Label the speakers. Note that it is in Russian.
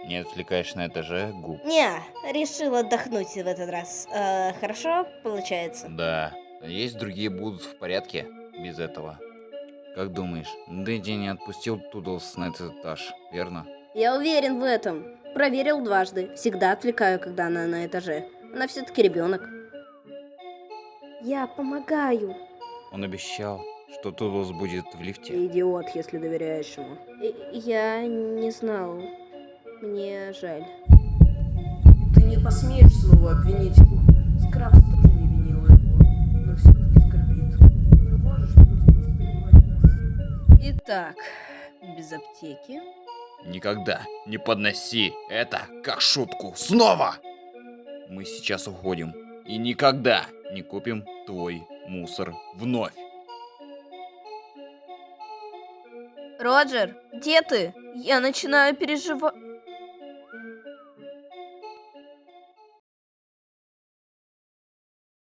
Speaker 1: Не отвлекаешь на этаже губ.
Speaker 2: Не, решил отдохнуть в этот раз. Хорошо получается?
Speaker 1: Да. Есть другие будут в порядке без этого. Как думаешь, Дэдди не отпустил Тудлс на этот этаж, верно?
Speaker 2: Я уверен в этом. Проверил дважды. Всегда отвлекаю, когда она на этаже. Она все-таки ребенок. Я помогаю.
Speaker 1: Он обещал, что Тудлс будет в лифте.
Speaker 2: Ты идиот, если доверяешь ему. Я не знал. Мне жаль.
Speaker 3: И ты не посмеешь снова обвинить его. Скрабс тоже не винила его, но все-таки скорбит. Ты можешь просто воспринимать нас.
Speaker 2: Итак, без аптеки.
Speaker 1: Никогда не подноси это как шутку снова! Мы сейчас уходим и никогда не купим твой мусор вновь.
Speaker 2: Роджер, где ты? Я начинаю переживать.